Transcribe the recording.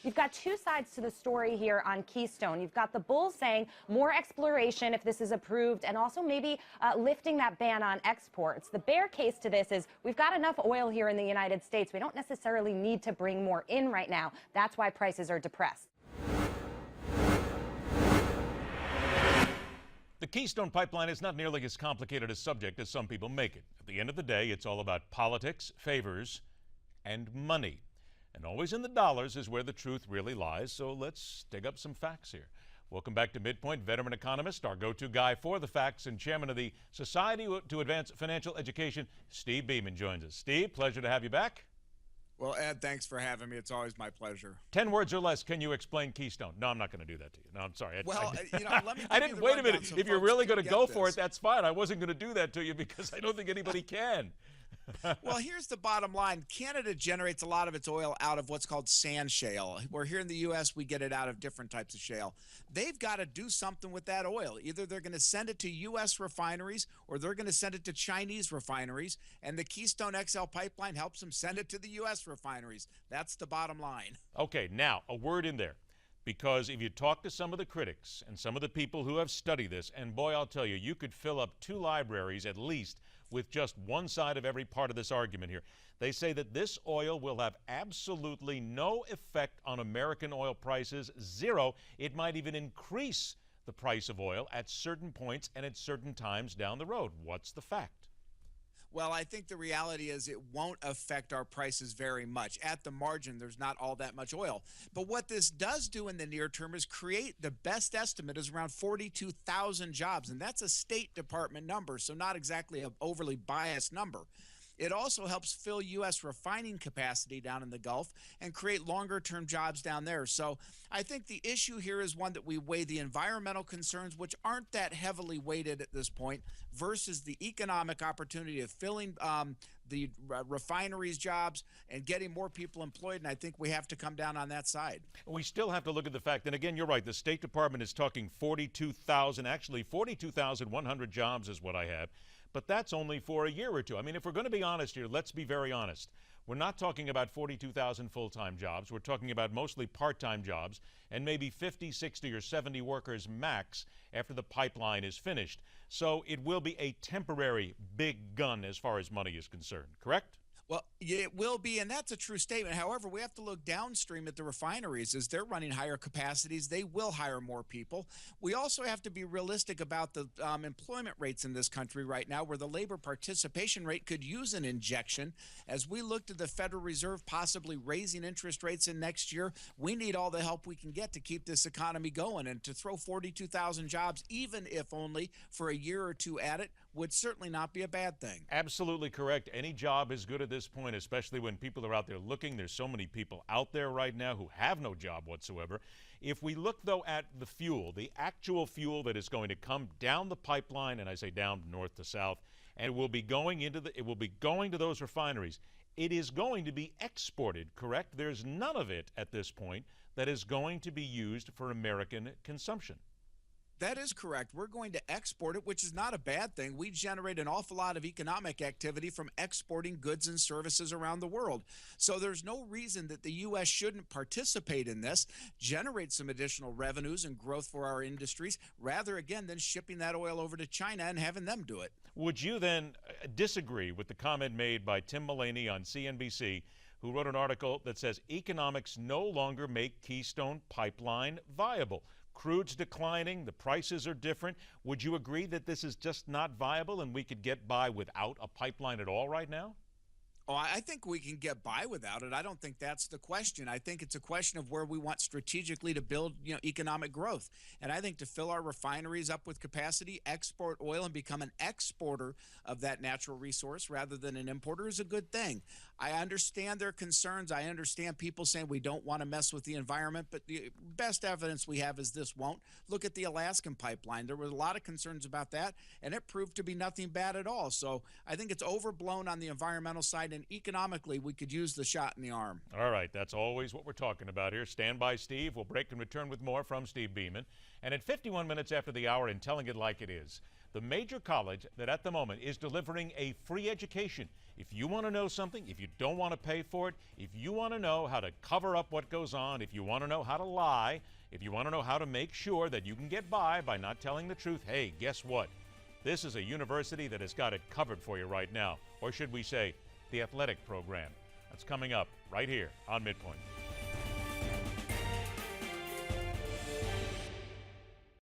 You've got two sides to the story here on Keystone. You've got the bulls saying more exploration if this is approved, and also maybe lifting that ban on exports. The bear case to this is we've got enough oil here in the United States. We don't necessarily need to bring more in right now. That's why prices are depressed. The Keystone Pipeline is not nearly as complicated a subject as some people make it. At the end of the day, it's all about politics, favors, and money. And always in the dollars is where the truth really lies, so let's dig up some facts here. Welcome back to MidPoint. Veteran economist, our go-to guy for the facts, and chairman of the Society to Advance Financial Education, Steve Beaman, joins us. Steve, pleasure to have you back. Well, Ed, thanks for having me. It's always my pleasure. 10 words or less, can you explain Keystone? No, I'm not going to do that to you. No, I'm sorry. Well, let me I didn't, wait a minute. So if you're really going to go for it, that's fine. I wasn't going to do that to you because I don't think anybody can. Well, here's the bottom line. Canada generates a lot of its oil out of what's called sand shale. Where here in the U.S., we get it out of different types of shale. They've got to do something with that oil. Either they're going to send it to U.S. refineries or they're going to send it to Chinese refineries, and the Keystone XL pipeline helps them send it to the U.S. refineries. That's the bottom line. Okay, now, a word in there. Because if you talk to some of the critics and some of the people who have studied this, and boy, I'll tell you, you could fill up 2 libraries at least with just one side of every part of this argument here. They say that this oil will have absolutely no effect on American oil prices, zero. It might even increase the price of oil at certain points and at certain times down the road. What's the fact? Well, I think the reality is it won't affect our prices very much. At the margin, there's not all that much oil. But what this does do in the near term is create, the best estimate is around 42,000 jobs, and that's a State Department number, so not exactly an overly biased number. It also helps fill U.S. refining capacity down in the Gulf and create longer-term jobs down there. So I think the issue here is one that we weigh the environmental concerns, which aren't that heavily weighted at this point, versus the economic opportunity of filling the refineries jobs and getting more people employed, and I think we have to come down on that side. We still have to look at the fact, and again, you're right, the State Department is talking 42,000, actually 42,100 jobs is what I have. But that's only for a year or two. I mean, if we're going to be honest here, let's be very honest. We're not talking about 42,000 full-time jobs. We're talking about mostly part-time jobs and maybe 50, 60, or 70 workers max after the pipeline is finished. So it will be a temporary big gun as far as money is concerned, correct? Well, it will be, and that's a true statement. However, we have to look downstream at the refineries. As they're running higher capacities, they will hire more people. We also have to be realistic about the employment rates in this country right now, where the labor participation rate could use an injection. As we look to the Federal Reserve possibly raising interest rates in next year, we need all the help we can get to keep this economy going. And to throw 42,000 jobs, even if only for a year or two at it, would certainly not be a bad thing. Absolutely correct. Any job is good at this point, especially when people are out there looking. There's so many people out there right now who have no job whatsoever. If we look, though, at the fuel, the actual fuel that is going to come down the pipeline, and I say down north to south, and it will be going to those refineries. It is going to be exported, correct? There's none of it at this point that is going to be used for American consumption. That is correct. We're going to export it, which is not a bad thing. We generate an awful lot of economic activity from exporting goods and services around the world. So there's no reason that the U.S. shouldn't participate in this, generate some additional revenues and growth for our industries, rather, again, than shipping that oil over to China and having them do it. Would you then disagree with the comment made by Tim Mullaney on CNBC, who wrote an article that says economics no longer make Keystone Pipeline viable? Crude's declining, the prices are different. Would you agree that this is just not viable and we could get by without a pipeline at all right now? Oh, I think we can get by without it. I don't think that's the question. I think it's a question of where we want strategically to build, economic growth. And I think to fill our refineries up with capacity, export oil, and become an exporter of that natural resource rather than an importer is a good thing. I understand their concerns. I understand people saying we don't want to mess with the environment, but the best evidence we have is this won't. Look at the Alaskan pipeline. There were a lot of concerns about that, and it proved to be nothing bad at all. So I think it's overblown on the environmental side, and economically, we could use the shot in the arm. All right, that's always what we're talking about here. Stand by, Steve. We'll break and return with more from Steve Beaman. And at 51 minutes after the hour, and telling it like it is, the major college that at the moment is delivering a free education. If you want to know something, if you don't want to pay for it, if you want to know how to cover up what goes on, if you want to know how to lie, if you want to know how to make sure that you can get by not telling the truth, hey, guess what? This is a university that has got it covered for you right now. Or should we say, the athletic program. That's coming up right here on MidPoint.